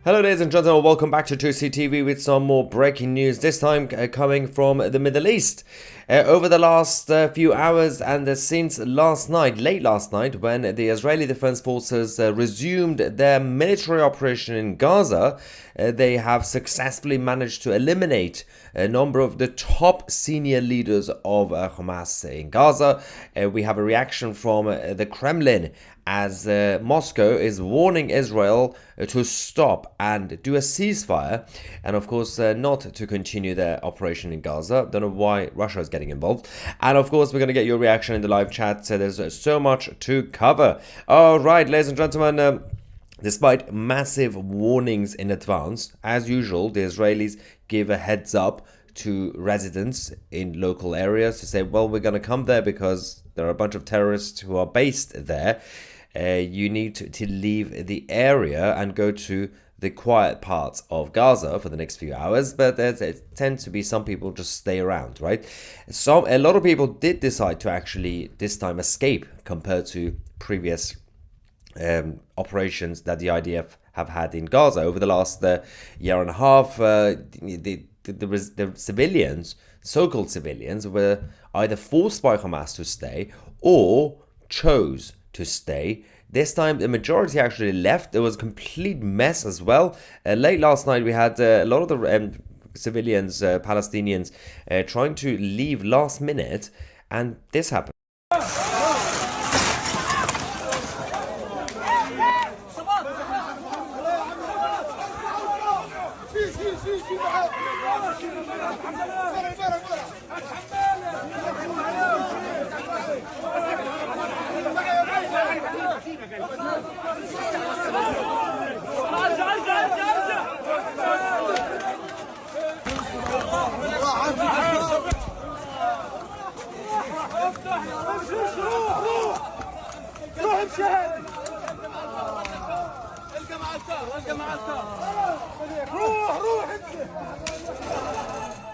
Hello ladies and gentlemen, welcome back to 2CTV with some more breaking news, this time coming from the Middle East. Over the last few hours and since late last night, when the Israeli Defense Forces resumed their military operation in Gaza, they have successfully managed to eliminate a number of the top senior leaders of Hamas in Gaza. We have a reaction from the Kremlin as Moscow is warning Israel to stop and do a ceasefire, and of course not to continue their operation in Gaza. Don't know why Russia is getting involved. And of course we're going to get your reaction in the live chat, so there's so much to cover. All right, ladies and gentlemen, despite massive warnings in advance, as usual, the Israelis give a heads up to residents in local areas to say, well, we're going to come there because there are a bunch of terrorists who are based there. You need to leave the area and go to the quiet parts of Gaza for the next few hours, but there tend to be some people just stay around, right? A lot of people did decide to actually this time escape compared to previous operations that the IDF have had in Gaza over the last year and a half. The civilians, so-called civilians, were either forced by Hamas to stay or chose to stay. This time the majority actually left. There was a complete mess as well. Late last night we had a lot of the civilians, Palestinians, trying to leave last minute, and this happened.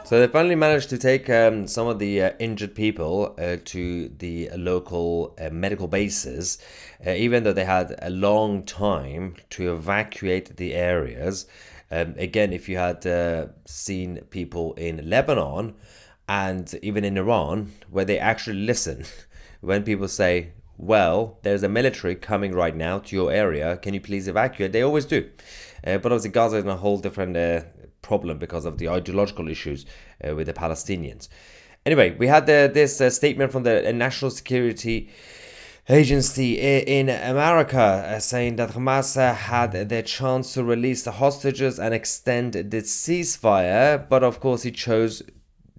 So they finally managed to take some of the injured people to the local medical bases, even though they had a long time to evacuate the areas. Again, if you had seen people in Lebanon and even in Iran, where they actually listen when people say, well, there's a military coming right now to your area, can you please evacuate? They always do. But obviously Gaza is in a whole different problem because of the ideological issues with the Palestinians. Anyway, we had this statement from the National Security Agency in America saying that Hamas had their chance to release the hostages and extend the ceasefire, but of course he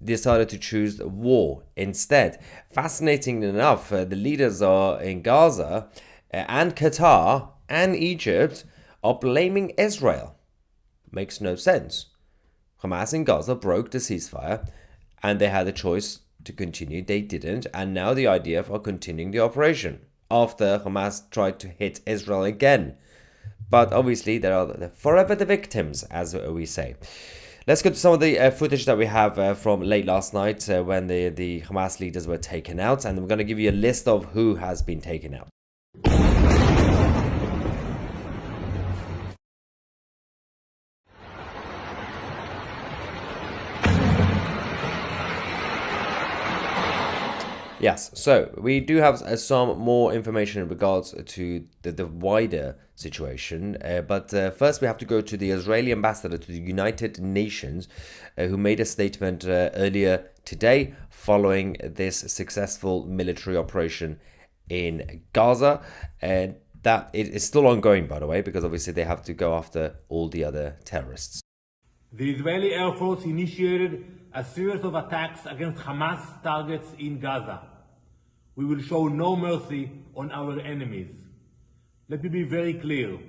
decided to choose war instead. Fascinating enough, the leaders are in Gaza and Qatar and Egypt are blaming Israel. Makes no sense. Hamas in Gaza broke the ceasefire and they had a choice to continue. They didn't, and now the IDF are continuing the operation after Hamas tried to hit Israel again. But obviously they are forever the victims, as we say. Let's go to some of the footage that we have from late last night when the Hamas leaders were taken out, and we're going to give you a list of who has been taken out. Yes, so we do have some more information in regards to the wider situation, but first we have to go to the Israeli ambassador to the United Nations, who made a statement earlier today following this successful military operation in Gaza, and that it is still ongoing, by the way, because obviously they have to go after all the other terrorists. The Israeli Air Force initiated a series of attacks against Hamas targets in Gaza. We will show no mercy on our enemies. Let me be very clear.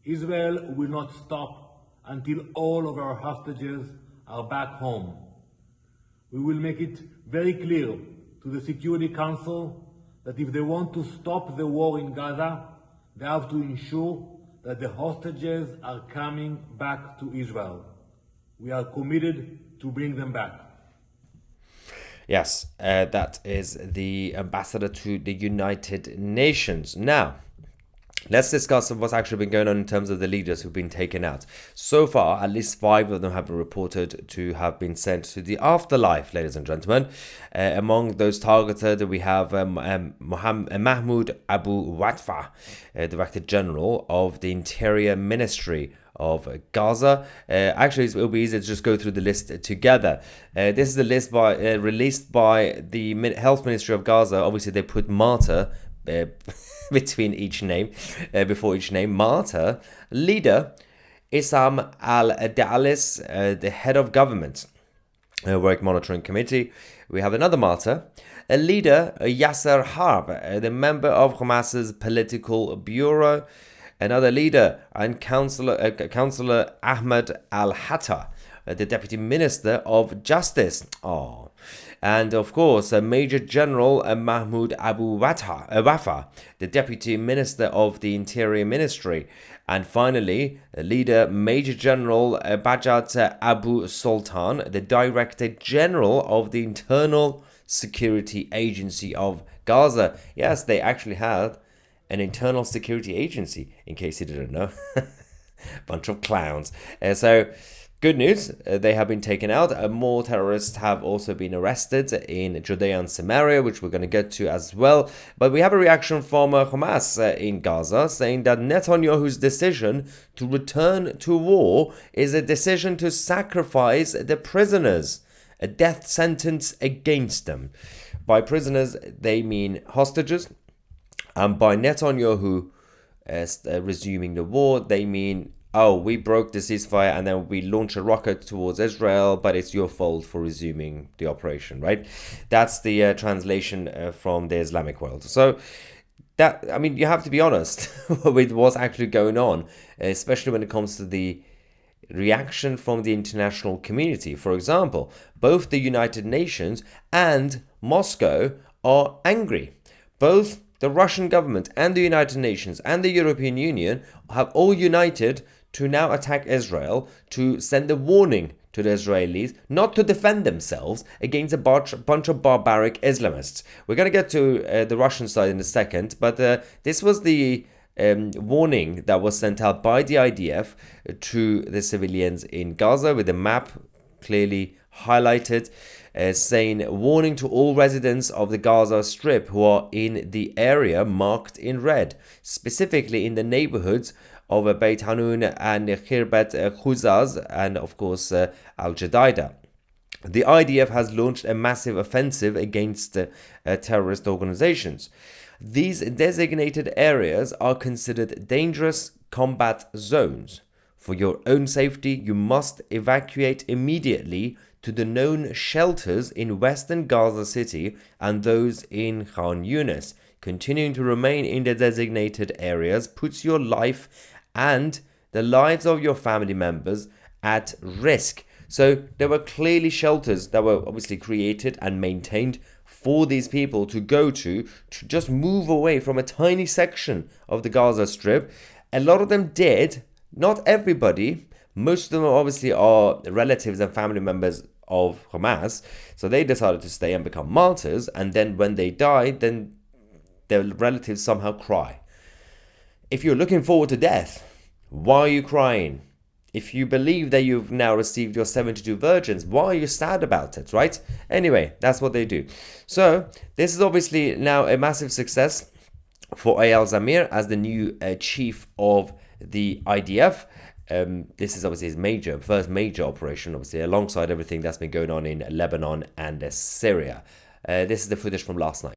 Israel will not stop until all of our hostages are back home. We will make it very clear to the Security Council that if they want to stop the war in Gaza, they have to ensure that the hostages are coming back to Israel. We are committed to bring them back. Yes, that is the ambassador to the United Nations. Now, Let's discuss what's actually been going on in terms of the leaders who've been taken out. So far, at least 5 of them have been reported to have been sent to the afterlife, ladies and gentlemen. Among those targeted, we have Mahmoud Abu Watfa, Director General of the Interior Ministry of Gaza. Actually, it'll be easier to just go through the list together. This is the list released by the Health Ministry of Gaza. Obviously, they put martyr between each name, before each name. Martyr. Leader, Issam al-Da'alis, the head of government, work monitoring committee. We have another martyr. A leader, Yasser Harb, the member of Hamas's political bureau. Another leader and Councillor Ahmed Al-Hatta, the Deputy Minister of Justice. And of course, Major General Mahmoud Abu Wafa, the Deputy Minister of the Interior Ministry. And finally, leader Major General Bajat Abu Sultan, the Director General of the Internal Security Agency of Gaza. Yes, they actually had an internal security agency, in case you didn't know. Bunch of clowns. So, good news, they have been taken out. More terrorists have also been arrested in Judea and Samaria, which we're going to get to as well. But we have a reaction from Hamas in Gaza saying that Netanyahu's decision to return to war is a decision to sacrifice the prisoners, a death sentence against them. By prisoners, they mean hostages. And by Netanyahu resuming the war, they mean, we broke the ceasefire and then we launch a rocket towards Israel, but it's your fault for resuming the operation, right? That's the translation from the Islamic world. So, you have to be honest with what's actually going on, especially when it comes to the reaction from the international community. For example, both the United Nations and Moscow are angry. Both the Russian government and the United Nations and the European Union have all united to now attack Israel, to send a warning to the Israelis not to defend themselves against a bunch of barbaric Islamists. We're going to get to the Russian side in a second, but this was the warning that was sent out by the IDF to the civilians in Gaza, with a map clearly highlighted, saying, warning to all residents of the Gaza Strip who are in the area marked in red, specifically in the neighborhoods of Beit Hanun and Khirbet Khuzaz and of course Al-Jadida. The IDF has launched a massive offensive against terrorist organizations. These designated areas are considered dangerous combat zones. For your own safety, you must evacuate immediately to the known shelters in western Gaza City and those in Khan Yunis. Continuing to remain in the designated areas puts your life and the lives of your family members at risk. So there were clearly shelters that were obviously created and maintained for these people to go to just move away from a tiny section of the Gaza Strip. A lot of them did, not everybody. Most of them obviously are relatives and family members of Hamas, so they decided to stay and become martyrs, and then when they die, then their relatives somehow cry. If you're looking forward to death, why are you crying? If you believe that you've now received your 72 virgins, why are you sad about it, right? Anyway, that's what they do. So, this is obviously now a massive success for Eyal Zamir as the new chief of the IDF. This is obviously his first major operation, obviously, alongside everything that's been going on in Lebanon and Syria. This is the footage from last night.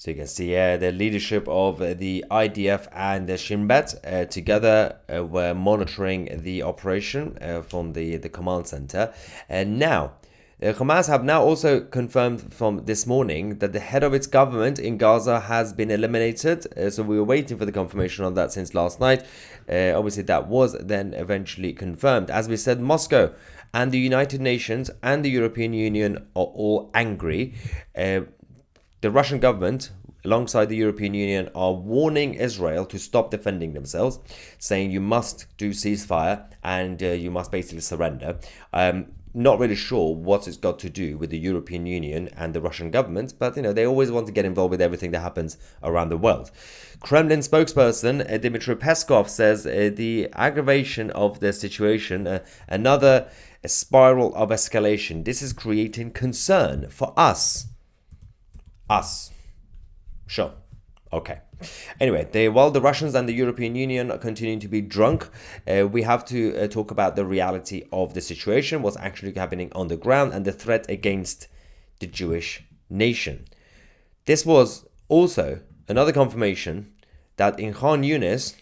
So you can see the leadership of the IDF and the Shin Bet together were monitoring the operation from the command center. And now, Hamas have now also confirmed from this morning that the head of its government in Gaza has been eliminated. So we were waiting for the confirmation on that since last night. Obviously, that was then eventually confirmed. As we said, Moscow and the United Nations and the European Union are all angry. The Russian government, alongside the European Union, are warning Israel to stop defending themselves, saying you must do ceasefire and you must basically surrender. Not really sure what it's got to do with the European Union and the Russian government, but they always want to get involved with everything that happens around the world. Kremlin spokesperson Dmitry Peskov says the aggravation of the situation, another spiral of escalation, this is creating concern for us. Us. Sure. Okay. Anyway, while the Russians and the European Union are continuing to be drunk, we have to talk about the reality of the situation, what's actually happening on the ground, and the threat against the Jewish nation. This was also another confirmation that in Khan Yunis,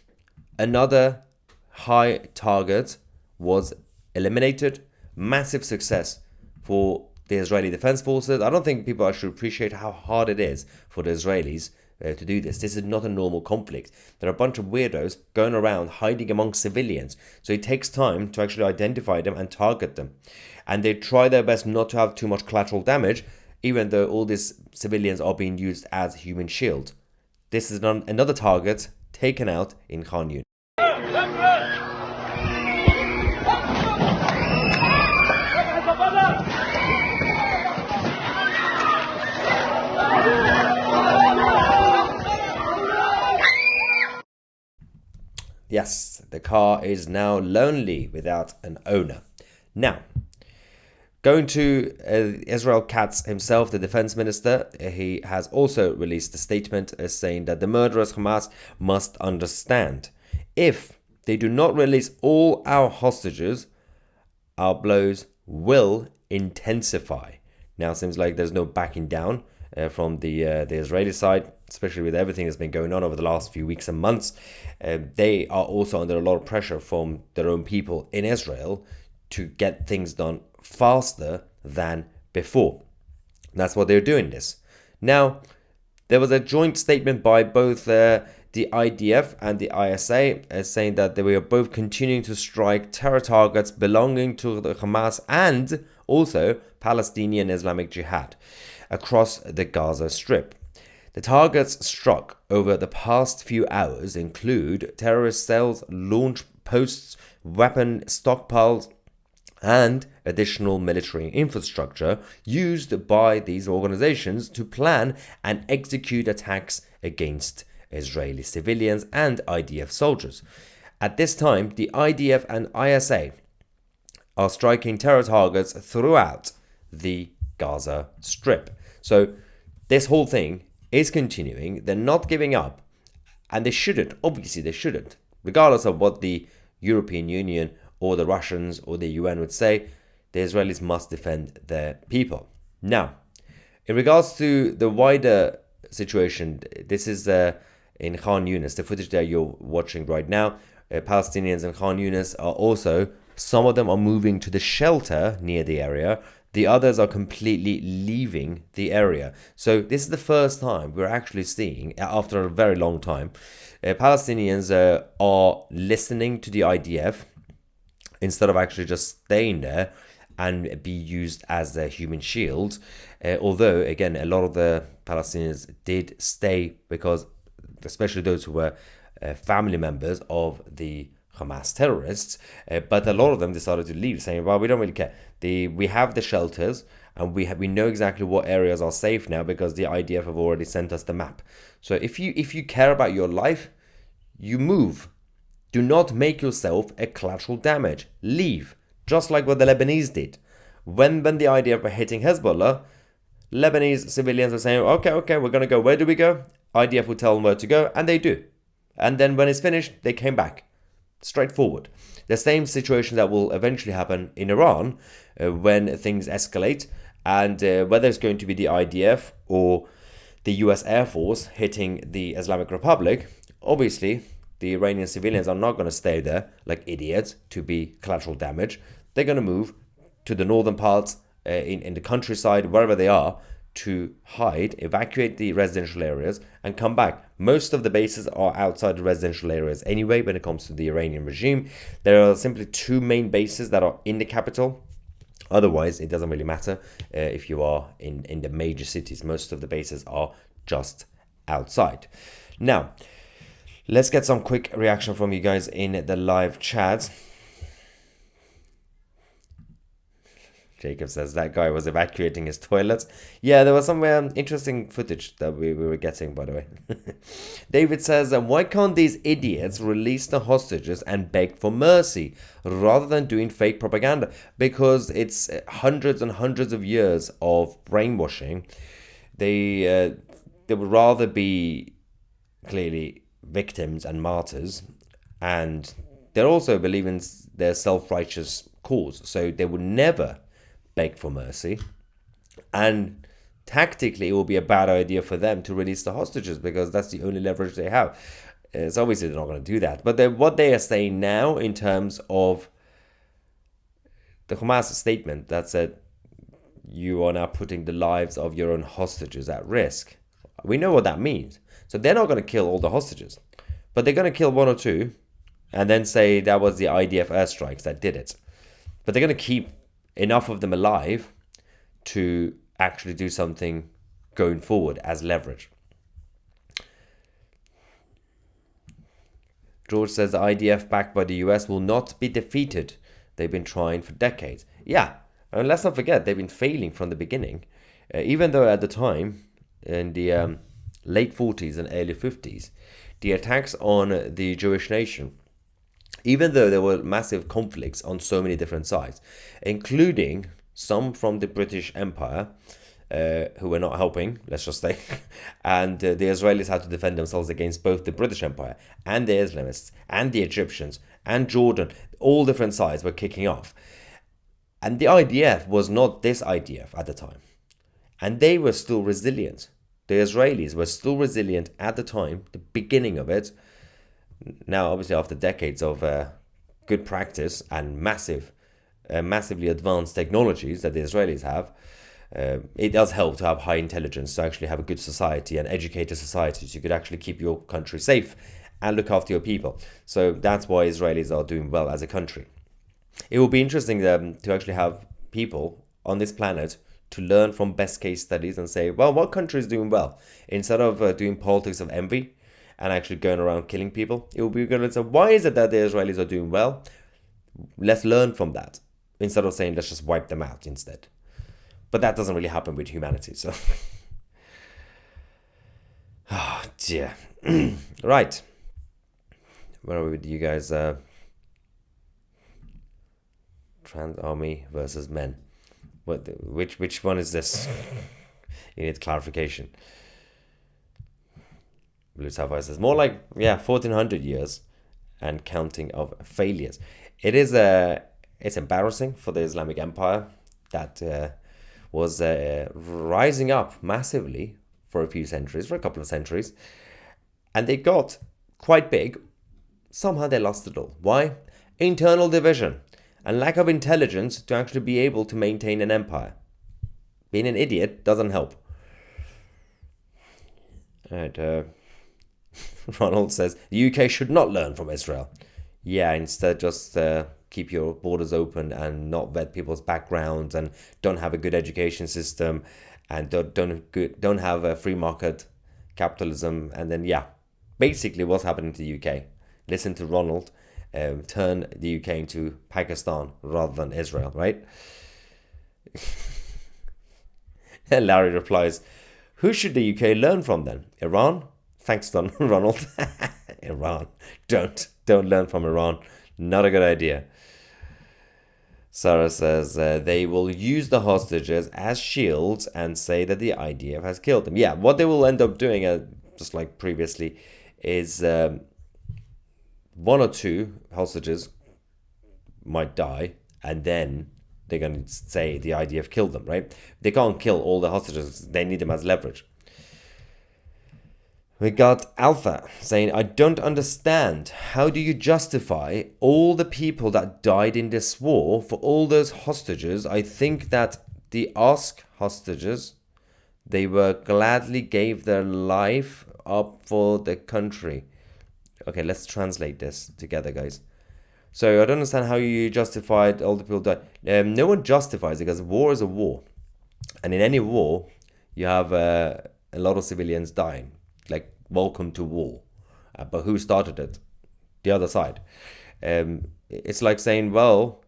another high target was eliminated. Massive success for the Israeli Defense Forces. I don't think people actually appreciate how hard it is for the Israelis to do this. This is not a normal conflict. There are a bunch of weirdos going around hiding amongst civilians. So it takes time to actually identify them and target them. And they try their best not to have too much collateral damage, even though all these civilians are being used as human shield. This is another target taken out in Khan Yunis. Yes, the car is now lonely without an owner. Now, going to Israel Katz himself, the defense minister, he has also released a statement saying that the murderous Hamas must understand, if they do not release all our hostages, our blows will intensify. Now, it seems like there's no backing down from the Israeli side, especially with everything that's been going on over the last few weeks and months. They are also under a lot of pressure from their own people in Israel to get things done faster than before. That's why they're doing this. Now, there was a joint statement by both the IDF and the ISA saying that they were both continuing to strike terror targets belonging to the Hamas and also Palestinian Islamic Jihad across the Gaza Strip. The targets struck over the past few hours include terrorist cells, launch posts, weapon stockpiles, and additional military infrastructure used by these organizations to plan and execute attacks against Israeli civilians and IDF soldiers. At this time, the IDF and ISA are striking terror targets throughout the Gaza Strip. So this whole thing is continuing. They're not giving up, and they shouldn't. Obviously, they shouldn't. Regardless of what the European Union or the Russians or the UN would say, the Israelis must defend their people. Now, in regards to the wider situation, this is in Khan Yunis, the footage that you're watching right now. Palestinians in Khan Yunis are also, some of them are moving to the shelter near the area. The others are completely leaving the area. So this is the first time we're actually seeing, after a very long time, Palestinians are listening to the IDF instead of actually just staying there and be used as a human shield. Although, again, a lot of the Palestinians did stay because, especially those who were family members of the Hamas terrorists, but a lot of them decided to leave, saying, well, we don't really care. We have the shelters, and we know exactly what areas are safe now because the IDF have already sent us the map. So if you care about your life, you move. Do not make yourself a collateral damage. Leave, just like what the Lebanese did. When the IDF were hitting Hezbollah, Lebanese civilians were saying, okay, we're going to go. Where do we go? IDF will tell them where to go, and they do. And then when it's finished, they came back. Straightforward. The same situation that will eventually happen in Iran when things escalate, and whether it's going to be the IDF or the US Air Force hitting the Islamic Republic, obviously the Iranian civilians are not going to stay there like idiots to be collateral damage. They're going to move to the northern parts in the countryside, wherever they are, to hide, evacuate the residential areas, and come back. Most of the bases are outside the residential areas anyway when it comes to the Iranian regime. There are simply two main bases that are in the capital. Otherwise, it doesn't really matter if you are in the major cities. Most of the bases are just outside. Now, let's get some quick reaction from you guys in the live chat. Jacob says that guy was evacuating his toilets. Yeah, there was some interesting footage that we were getting, by the way. David says, why can't these idiots release the hostages and beg for mercy rather than doing fake propaganda? Because it's hundreds and hundreds of years of brainwashing. They would rather be clearly victims and martyrs, and they're also believe in their self-righteous cause, so they would never beg for mercy. And tactically, it will be a bad idea for them to release the hostages because that's the only leverage they have. It's obviously they're not going to do that. But what they are saying now in terms of the Hamas statement that said you are now putting the lives of your own hostages at risk. We know what that means. So they're not going to kill all the hostages, but they're going to kill one or two and then say that was the IDF airstrikes that did it. But they're going to keep enough of them alive to actually do something going forward as leverage. George says the IDF backed by the US will not be defeated. They've been trying for decades. Yeah, and let's not forget they've been failing from the beginning. Even though at the time, in the late 40s and early 50s, the attacks on the Jewish nation, even though there were massive conflicts on so many different sides, including some from the British Empire, who were not helping, let's just say, and the Israelis had to defend themselves against both the British Empire and the Islamists and the Egyptians and Jordan. All different sides were kicking off. And the IDF was not this IDF at the time. And they were still resilient. The Israelis were still resilient at the time, the beginning of it. Now, obviously, after decades of good practice and massively advanced technologies that the Israelis have, it does help to have high intelligence, to actually have a good society and educated society, so you could actually keep your country safe and look after your people. So that's why Israelis are doing well as a country. It will be interesting to actually have people on this planet to learn from best case studies and say, well, what country is doing well? Instead of doing politics of envy and actually going around killing people, it will be good to say, why is it that the Israelis are doing well? Let's learn from that, instead of saying, let's just wipe them out instead. But that doesn't really happen with humanity, so. Oh, dear. Right. Where are we with you guys? Trans army versus men. Which one is this? You need clarification. Blue Sapphire says more like 1400 years and counting of failures. It's embarrassing for the Islamic Empire that was rising up massively for a couple of centuries, and they got quite big. Somehow they lost it all. Why? Internal division and lack of intelligence to actually be able to maintain an empire. Being an idiot doesn't help. All right, Ronald says the UK should not learn from Israel. Yeah, instead just keep your borders open and not vet people's backgrounds and don't have a good education system and don't have a free market capitalism. And then basically what's happening to the UK. Listen to Ronald. Turn the UK into Pakistan rather than Israel, right? And Larry replies, who should the UK learn from then? Iran? Thanks, Don Ronald. Iran. Don't learn from Iran. Not a good idea. Sarah says they will use the hostages as shields and say that the IDF has killed them. Yeah, what they will end up doing, just like previously, is one or two hostages might die, and then they're going to say the IDF killed them, right? They can't kill all the hostages. They need them as leverage. We got Alpha saying, I don't understand. How do you justify all the people that died in this war for all those hostages? I think that the Ask hostages, they were gladly gave their life up for the country. Okay, let's translate this together, guys. So I don't understand how you justified all the people died. No one justifies it because war is a war. And in any war, you have a lot of civilians dying. like welcome to war. But who started it? The other side. It's like saying, well,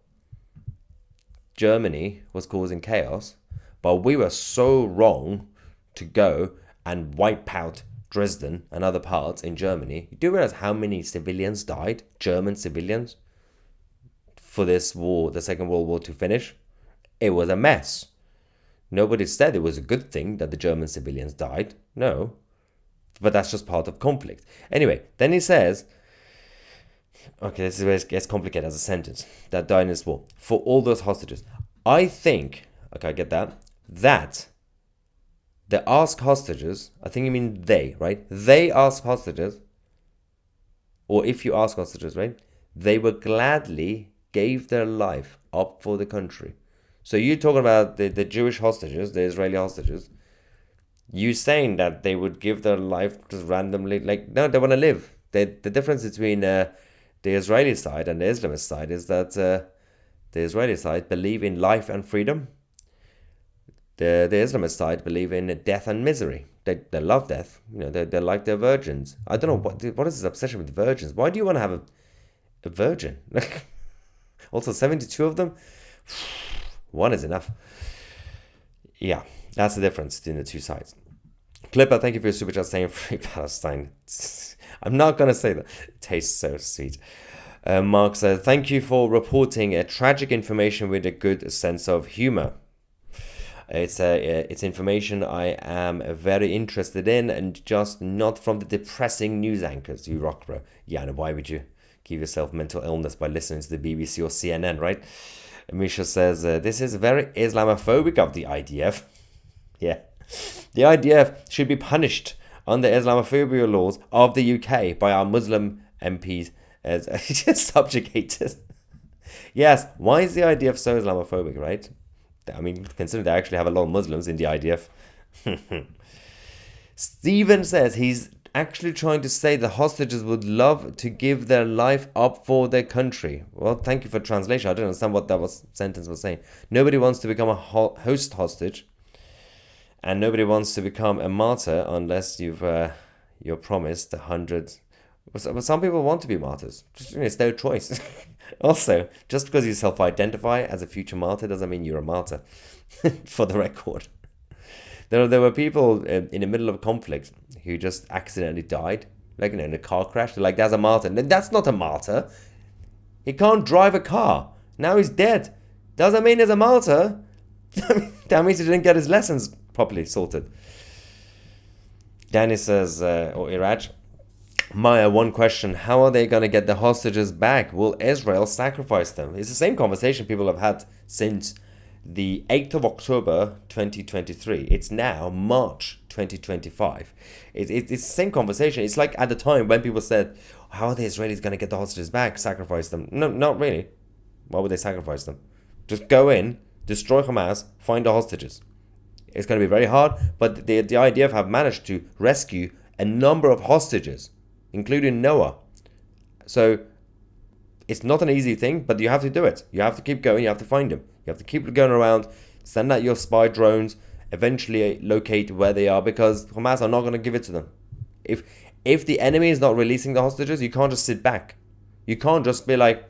Germany was causing chaos, but we were so wrong to go and wipe out Dresden and other parts in Germany. You do realize how many civilians died, German civilians, for this war, the Second World War, to finish? It was a mess. Nobody said it was a good thing that the German civilians died. No. But that's just part of conflict. Anyway, then he says, okay, this is where it gets complicated as a sentence, that died in this war, for all those hostages. I think, okay, I get that, the ask hostages, I think you mean they, right? They ask hostages, or if you ask hostages, right? They would gladly gave their life up for the country. So you're talking about the Jewish hostages, the Israeli hostages. You saying that they would give their life just randomly, like, no, they want to live. The difference between the Israeli side and the Islamist side is that the Israeli side believe in life and freedom. The Islamist side believe in death and misery. They love death. You know, they're like their virgins. I don't know what is this obsession with virgins. Why do you want to have a virgin? Also, 72 of them. One is enough. Yeah, that's the difference between the two sides. Clipper, thank you for your super chat saying free Palestine. I'm not going to say that. It tastes so sweet. Mark says, thank you for reporting tragic information with a good sense of humor. It's information I am very interested in, and just not from the depressing news anchors. You rock, bro. Yeah, and why would you give yourself mental illness by listening to the BBC or CNN, right? Misha says, this is very Islamophobic of the IDF. Yeah. The IDF should be punished under Islamophobia laws of the UK by our Muslim MPs as subjugated. Yes, why is the IDF so Islamophobic, right? I mean, considering they actually have a lot of Muslims in the IDF. Stephen says he's actually trying to say the hostages would love to give their life up for their country. Well, thank you for translation. I don't understand what that sentence was saying. Nobody wants to become a host hostage, and nobody wants to become a martyr unless you're promised 100. But some people want to be martyrs. It's their choice. Also, just because you self-identify as a future martyr doesn't mean you're a martyr. For the record, there were people in the middle of a conflict who just accidentally died, like, in a car crash. They're like, that's a martyr. No, that's not a martyr. He can't drive a car. Now he's dead. Doesn't mean he's a martyr. That means he didn't get his lessons properly sorted. Danny says, or Iraj, Maya, one question. How are they going to get the hostages back? Will Israel sacrifice them? It's the same conversation people have had since the 8th of October 2023. It's now March 2025. It's the same conversation. It's like at the time when people said, how are the Israelis going to get the hostages back? Sacrifice them. No, not really. Why would they sacrifice them? Just go in, destroy Hamas, find the hostages. It's going to be very hard, but the IDF have managed to rescue a number of hostages, including Noah. So it's not an easy thing, but you have to do it. You have to keep going. You have to find them. You have to keep going around, send out your spy drones, eventually locate where they are, because Hamas are not going to give it to them. If the enemy is not releasing the hostages, you can't just sit back. You can't just be like,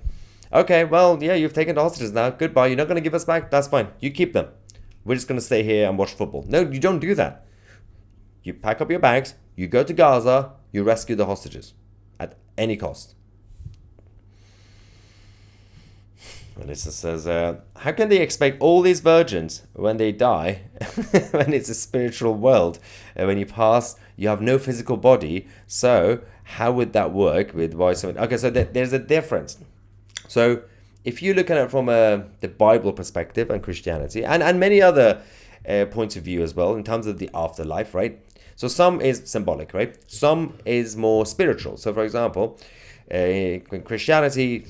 okay, well, yeah, you've taken the hostages now. Goodbye. You're not going to give us back? That's fine. You keep them. We're just going to stay here and watch football. No, you don't do that. You pack up your bags, you go to Gaza, you rescue the hostages at any cost. Melissa says, how can they expect all these virgins when they die, when it's a spiritual world? When you pass, you have no physical body. So how would that work with why someone... Okay, so there's a difference. So if you look at it from the Bible perspective and Christianity, and many other points of view as well, in terms of the afterlife, right? So some is symbolic, right? Some is more spiritual. So for example, in Christianity,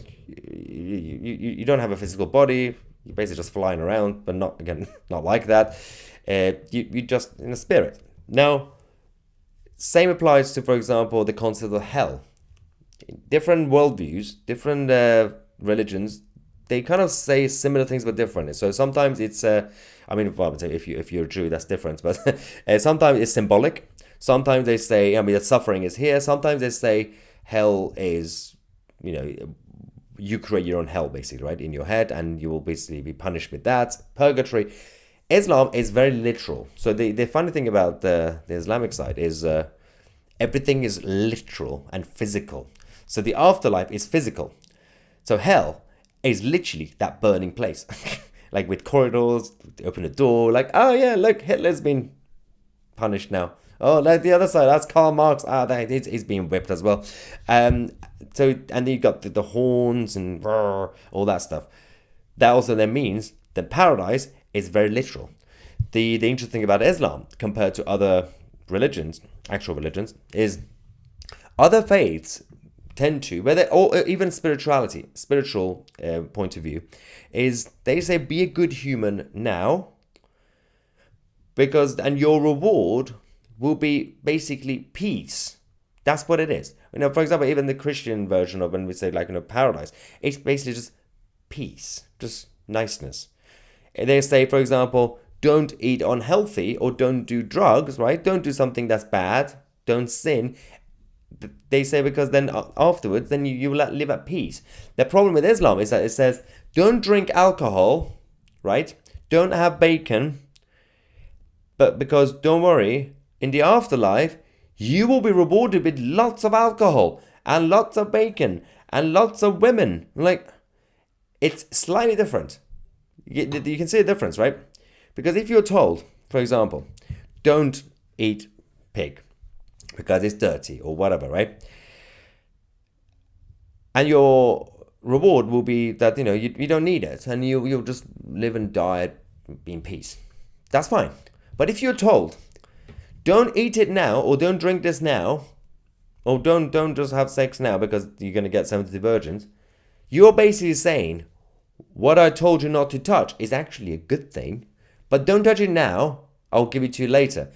you don't have a physical body. You're basically just flying around, but not like that. You just in a spirit. Now, same applies to, for example, the concept of hell. Different worldviews, different religions, they kind of say similar things but differently. So sometimes it's, if you're a Jew, that's different. But sometimes it's symbolic. Sometimes they say, the suffering is here. Sometimes they say hell is, you create your own hell, basically, right, in your head, and you will basically be punished with that. Purgatory. Islam is very literal. So the funny thing about the Islamic side is everything is literal and physical. So the afterlife is physical. So hell is literally that burning place. Like with corridors, open a door, like, oh yeah, look, Hitler's been punished now. Oh, like the other side, that's Karl Marx. He's being whipped as well. And then you got the horns and all that stuff. That also then means that paradise is very literal. The interesting thing about Islam compared to other religions, actual religions, is other faiths tend to, or even spiritual point of view, is they say be a good human now, and your reward will be basically peace. That's what it is. For example, even the Christian version of when we say paradise, it's basically just peace, just niceness. They say, for example, don't eat unhealthy or don't do drugs, right? Don't do something that's bad. Don't sin. They say because then afterwards, then you will live at peace. The problem with Islam is that it says, don't drink alcohol, right? Don't have bacon. But because, don't worry, in the afterlife, you will be rewarded with lots of alcohol and lots of bacon and lots of women. Like, it's slightly different. You can see a difference, right? Because if you're told, for example, don't eat pig because it's dirty or whatever, right? And your reward will be that, you don't need it and you'll just live and die in peace. That's fine. But if you're told, don't eat it now or don't drink this now or don't just have sex now because you're going to get 70 virgins, you're basically saying, what I told you not to touch is actually a good thing, but don't touch it now, I'll give it to you later.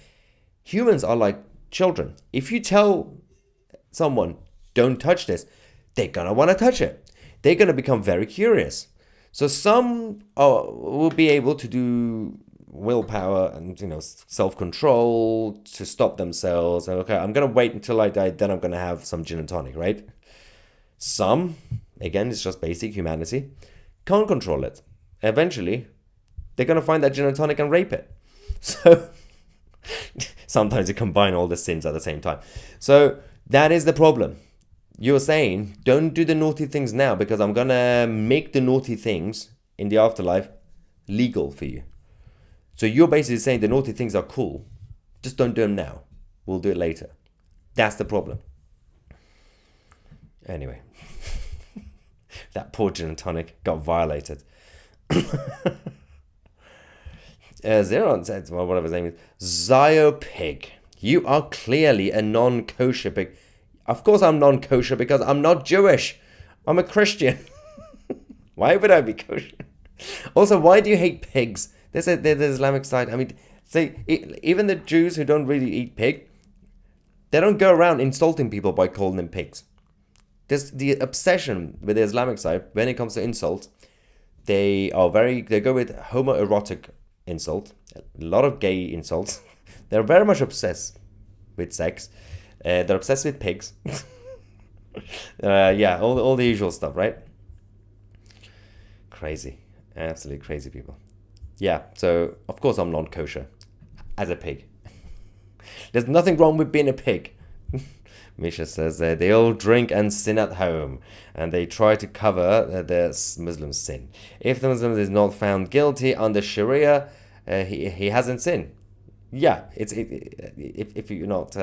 Humans are like children. If you tell someone, don't touch this, they're going to want to touch it. They're going to become very curious. So some will be able to do willpower and, self-control to stop themselves. And, okay, I'm going to wait until I die, then I'm going to have some gin and tonic, right? Some, again, it's just basic humanity, can't control it. Eventually, they're going to find that gin and tonic and rape it. So sometimes you combine all the sins at the same time. So that is the problem. You're saying, don't do the naughty things now because I'm going to make the naughty things in the afterlife legal for you. So you're basically saying the naughty things are cool. Just don't do them now. We'll do it later. That's the problem. Anyway. That poor gin and tonic got violated. Zeron said, whatever his name is, Zyopig, you are clearly a non-kosher pig. Of course I'm non-kosher because I'm not Jewish. I'm a Christian. Why would I be kosher? Also, why do you hate pigs? There's the Islamic side. Even the Jews who don't really eat pig, they don't go around insulting people by calling them pigs. There's the obsession with the Islamic side when it comes to insults. They go with homoerotic insult, a lot of gay insults. They're very much obsessed with sex. They're obsessed with pigs. All the usual stuff, right? Crazy, absolutely crazy people. Yeah, so of course I'm non-kosher as a pig. There's nothing wrong with being a pig. Misha says they all drink and sin at home, and they try to cover their Muslim sin. If the Muslim is not found guilty under Sharia, he hasn't sinned. Yeah, if you're not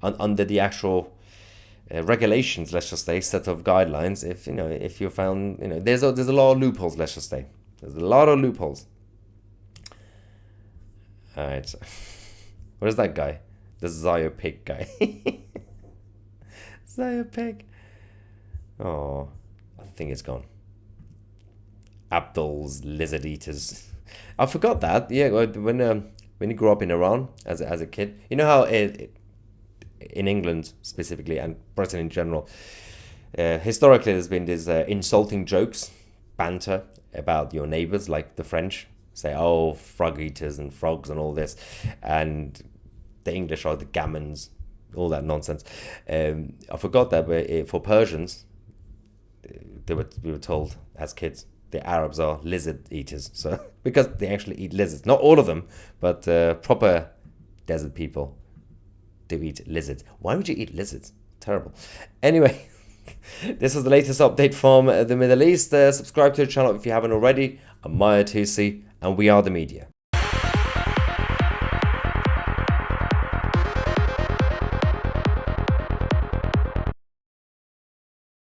under the actual regulations, let's just say, set of guidelines. If you're found, there's a lot of loopholes. Let's just say there's a lot of loopholes. All right, what is that guy? The Zyopig guy. Zyopig. Oh, I think it's gone. Abdul's lizard eaters. I forgot that. Yeah, when you grew up in Iran as a kid, you know how in England specifically and Britain in general, historically there's been these insulting jokes, banter about your neighbours, like the French say, oh, frog eaters and frogs and all this, and the English are the gammons, all that nonsense. I forgot that, but for Persians, we were told as kids, the Arabs are lizard eaters. So because they actually eat lizards, not all of them, but proper desert people do eat lizards. Why would you eat lizards? Terrible. Anyway, this was the latest update from the Middle East. Subscribe to the channel if you haven't already. I'm Maya Tusi, and we are the media.